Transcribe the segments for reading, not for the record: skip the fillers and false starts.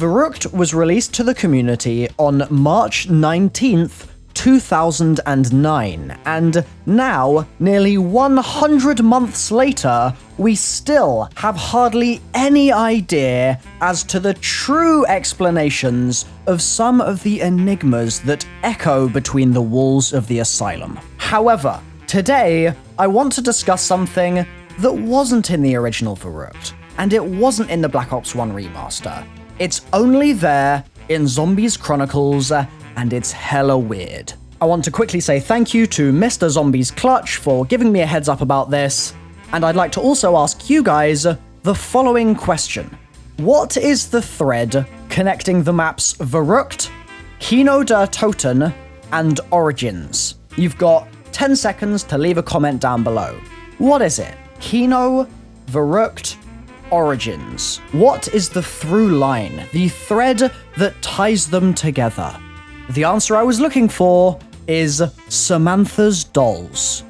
Verrückt was released to the community on March 19th, 2009, and now, nearly 100 months later, we still have hardly any idea as to the true explanations of some of the enigmas that echo between the walls of the asylum. However, today, I want to discuss something that wasn't in the original Verrückt, and it wasn't in the Black Ops 1 remaster. It's only there in Zombies Chronicles, and it's hella weird. I want to quickly say thank you to Mr. Zombies Clutch for giving me a heads up about this, and I'd like to also ask you guys the following question. What is the thread connecting the maps Verrückt, Kino der Toten, and Origins? You've got 10 seconds to leave a comment down below. What is it? Kino, Verrückt, Origins. What is the through line, the thread that ties them together? The answer I was looking for is Samantha's dolls.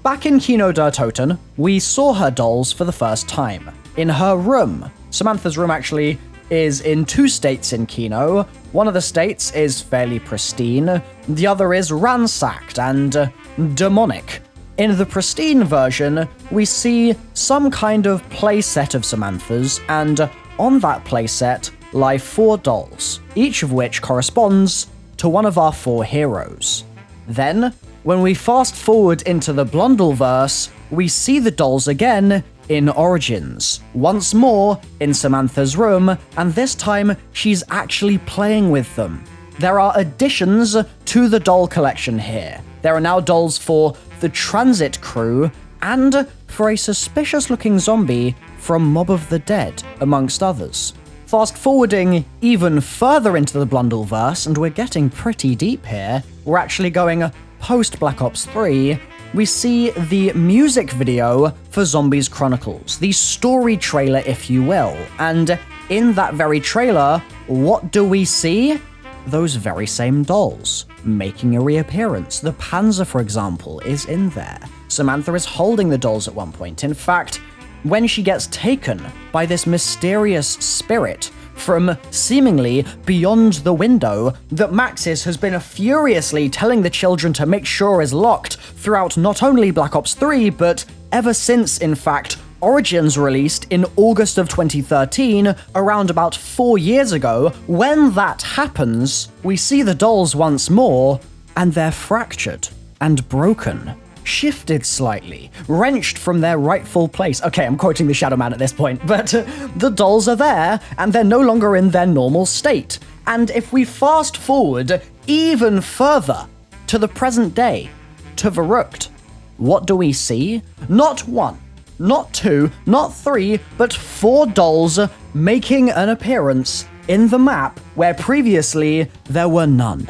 Back in Kino der Toten, we saw her dolls for the first time. In her room. Samantha's room actually is in two states in Kino. One of the states is fairly pristine, the other is ransacked and demonic. In the pristine version, we see some kind of playset of Samantha's, and on that playset lie 4 dolls, each of which corresponds to one of our 4 heroes. Then, when we fast forward into the Blundellverse, we see the dolls again in Origins, once more in Samantha's room, and this time she's actually playing with them. There are additions to the doll collection here. There are now dolls for the transit crew, and for a suspicious-looking zombie from Mob of the Dead, amongst others. Fast forwarding even further into the Blundellverse, and we're getting pretty deep here, we're actually going post-Black Ops 3, we see the music video for Zombies Chronicles, the story trailer if you will, and in that very trailer, what do we see? Those very same dolls making a reappearance. The Panzer, for example, is in there. Samantha is holding the dolls at one point. In fact, when she gets taken by this mysterious spirit from seemingly beyond the window that MAXIS has been furiously telling the children to make sure is locked throughout not only Black Ops 3, but ever since, in fact, Origins released in August of 2013, around about 4 years ago. When that happens, we see the dolls once more, and they're fractured and broken, shifted slightly, wrenched from their rightful place. Okay, I'm quoting the Shadow Man at this point, but the dolls are there, and they're no longer in their normal state. And if we fast forward even further to the present day, to Verrückt, what do we see? Not 1. Not 2, not 3, but 4 dolls making an appearance in the map where previously there were none.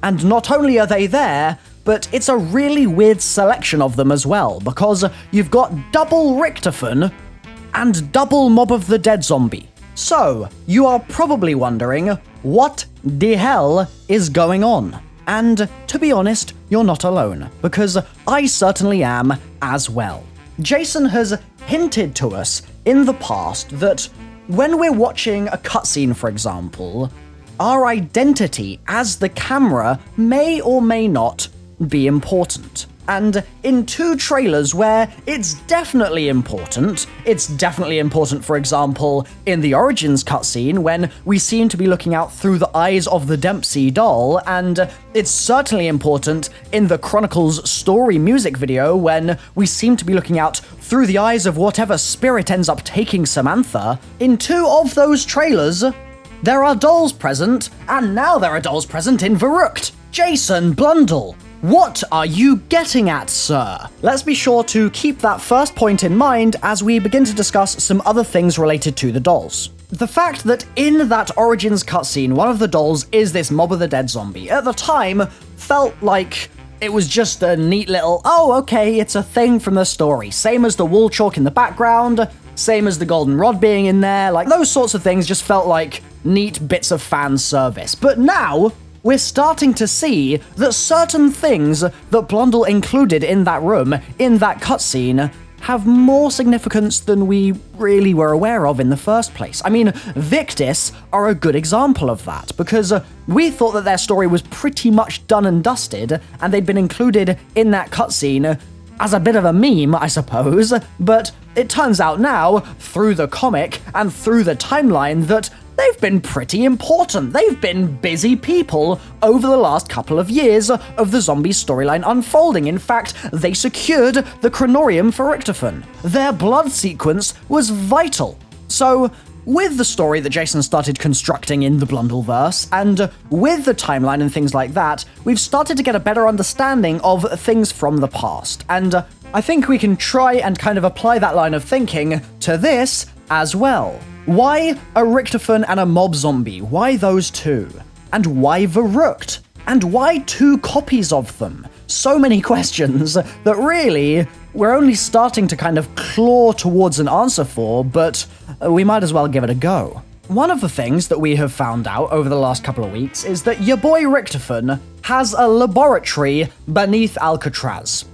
And not only are they there, but it's a really weird selection of them as well, because you've got double Richtofen and double Mob of the Dead zombie. So, you are probably wondering, what the hell is going on? And to be honest, you're not alone, because I certainly am as well. Jason has hinted to us in the past that when we're watching a cutscene, for example, our identity as the camera may or may not be important. And in 2 trailers where it's definitely important, for example, in the Origins cutscene when we seem to be looking out through the eyes of the Dempsey doll, and it's certainly important in the Chronicles story music video when we seem to be looking out through the eyes of whatever spirit ends up taking Samantha. In 2 of those trailers, there are dolls present, and now there are dolls present in Verrückt. Jason Blundell, what are you getting at, sir? Let's be sure to keep that first point in mind as we begin to discuss some other things related to the dolls. The fact that in that Origins cutscene, one of the dolls is this Mob of the Dead zombie, at the time felt like it was just a neat little, oh, okay, it's a thing from the story. Same as the wall chalk in the background, same as the golden rod being in there, like those sorts of things just felt like neat bits of fan service. But now, we're starting to see that certain things that Blundell included in that room, in that cutscene, have more significance than we really were aware of in the first place. I mean, Victis are a good example of that, because we thought that their story was pretty much done and dusted, and they'd been included in that cutscene as a bit of a meme, I suppose, but it turns out now, through the comic and through the timeline, that they've been pretty important. They've been busy people over the last couple of years of the zombie storyline unfolding. In fact, they secured the Chronorium Verrückt. Their blood sequence was vital. So, with the story that Jason started constructing in the Blundellverse, and with the timeline and things like that, we've started to get a better understanding of things from the past. And I think we can try and kind of apply that line of thinking to this as well. Why a Richtofen and a mob zombie? Why those two? And why Verrückt? And why 2 copies of them? So many questions that really we're only starting to kind of claw towards an answer for, but we might as well give it a go. One of the things that we have found out over the last couple of weeks is that your boy Richtofen has a laboratory beneath Alcatraz,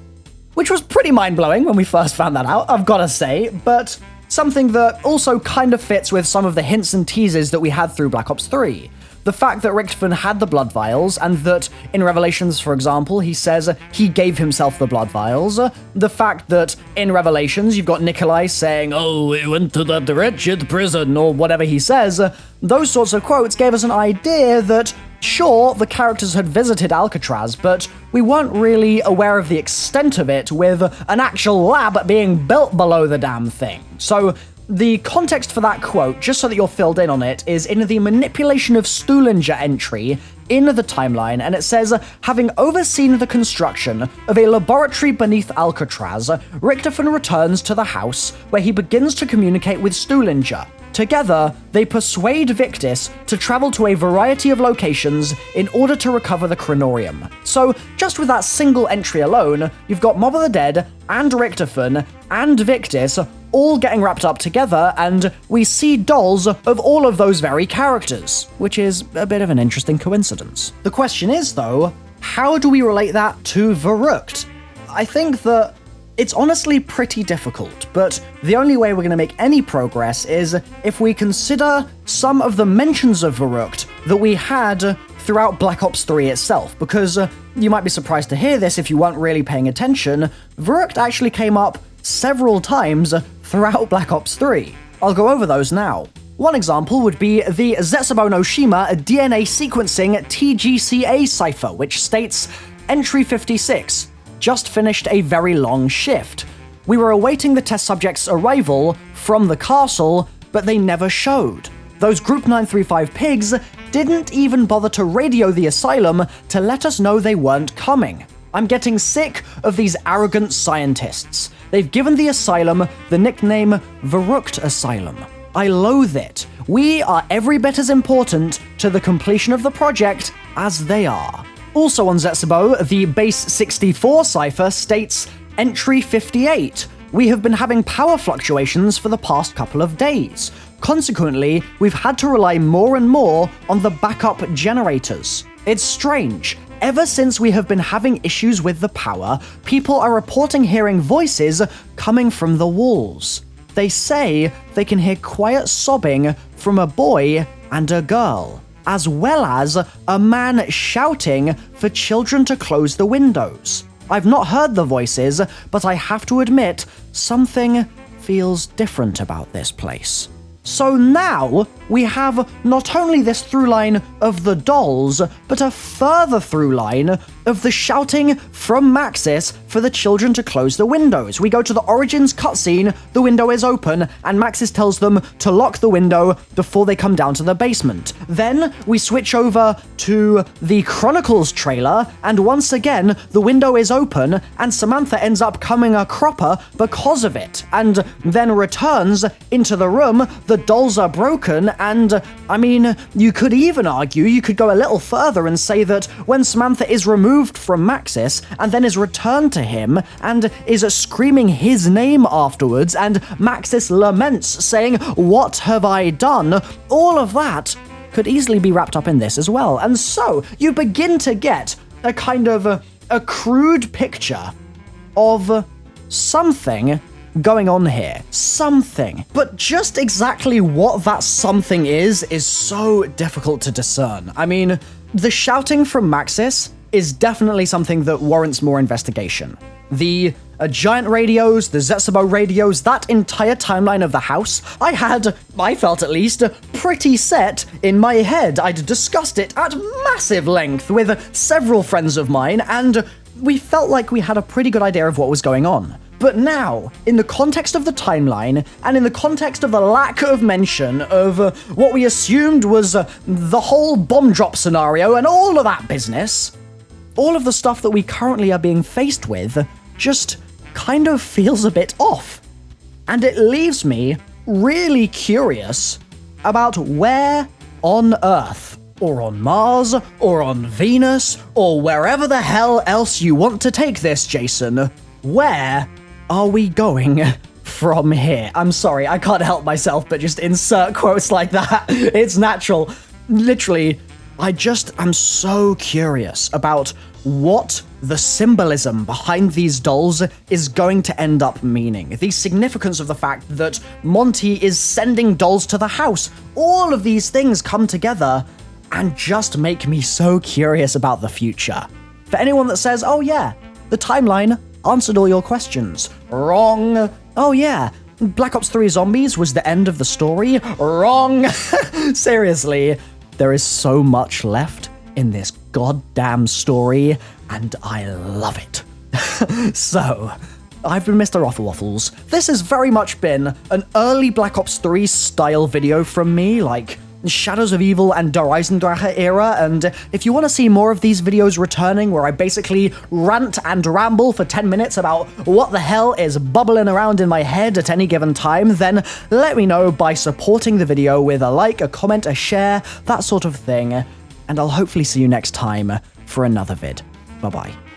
which was pretty mind-blowing when we first found that out, I've gotta say, but something that also kind of fits with some of the hints and teases that we had through Black Ops 3. The fact that Richtofen had the blood vials, and that in Revelations, for example, he says he gave himself the blood vials. The fact that in Revelations you've got Nikolai saying, "Oh, we went to that wretched prison," or whatever he says. Those sorts of quotes gave us an idea that, sure, the characters had visited Alcatraz, but we weren't really aware of the extent of it, with an actual lab being built below the damn thing. So, the context for that quote, just so that you're filled in on it, is in the Manipulation of Stuhlinger entry in the timeline, and it says, having overseen the construction of a laboratory beneath Alcatraz, Richtofen returns to the house where he begins to communicate with Stuhlinger. Together, they persuade Victis to travel to a variety of locations in order to recover the Chronorium. So, just with that single entry alone, you've got Mob of the Dead, and Richtofen, and Victis all getting wrapped up together, and we see dolls of all of those very characters, which is a bit of an interesting coincidence. The question is, though, how do we relate that to Verrückt? I think that it's honestly pretty difficult, but the only way we're going to make any progress is if we consider some of the mentions of Verrückt that we had throughout Black Ops 3 itself, because you might be surprised to hear this if you weren't really paying attention, Verrückt actually came up several times throughout Black Ops 3. I'll go over those now. One example would be the Zetsubou no Shima DNA sequencing TGCA cipher, which states, Entry 56, just finished a very long shift. We were awaiting the test subject's arrival from the castle, but they never showed. Those Group 935 pigs didn't even bother to radio the asylum to let us know they weren't coming. I'm getting sick of these arrogant scientists. They've given the asylum the nickname Verruckt Asylum. I loathe it. We are every bit as important to the completion of the project as they are. Also on Zetsubou, the Base 64 cipher states, Entry 58. We have been having power fluctuations for the past couple of days. Consequently, we've had to rely more and more on the backup generators. It's strange. Ever since we have been having issues with the power, people are reporting hearing voices coming from the walls. They say they can hear quiet sobbing from a boy and a girl, as well as a man shouting for children to close the windows. I've not heard the voices, but I have to admit, something feels different about this place. So now, we have not only this through line of the dolls, but a further through line of the shouting from Maxis for the children to close the windows. We go to the Origins cutscene, the window is open, and Maxis tells them to lock the window before they come down to the basement. Then, we switch over to the Chronicles trailer, and once again, the window is open, and Samantha ends up coming a cropper because of it, and then returns into the room. The dolls are broken, and, I mean, you could even argue, you could go a little further and say that when Samantha is removed from Maxis, and then is returned to him, and is screaming his name afterwards, and Maxis laments, saying, "What have I done?" All of that could easily be wrapped up in this as well. And so, you begin to get a kind of a crude picture of something going on here. Something. But just exactly what that something is so difficult to discern. I mean, the shouting from MAXIS is definitely something that warrants more investigation. The giant radios, the Zetsubo radios, that entire timeline of the house, I felt at least, pretty set in my head. I'd discussed it at massive length with several friends of mine, and we felt like we had a pretty good idea of what was going on. But now, in the context of the timeline, and in the context of the lack of mention of what we assumed was the whole bomb drop scenario and all of that business, all of the stuff that we currently are being faced with just kind of feels a bit off. And it leaves me really curious about where on Earth, or on Mars, or on Venus, or wherever the hell else you want to take this, Jason, where are we going from here? I'm sorry, I can't help myself but just insert quotes like that. It's natural. Literally, I'm so curious about what the symbolism behind these dolls is going to end up meaning. The significance of the fact that Monty is sending dolls to the house. All of these things come together and just make me so curious about the future. For anyone that says, oh yeah, the timeline answered all your questions. Wrong. Oh yeah, Black Ops 3 Zombies was the end of the story. Wrong. Seriously, there is so much left in this goddamn story, and I love it. So, I've been MrRoflWaffles. This has very much been an early Black Ops 3 style video from me, like Shadows of Evil and Der Eisendrache era, and if you want to see more of these videos returning where I basically rant and ramble for 10 minutes about what the hell is bubbling around in my head at any given time, then let me know by supporting the video with a like, a comment, a share, that sort of thing, and I'll hopefully see you next time for another vid. Bye-bye.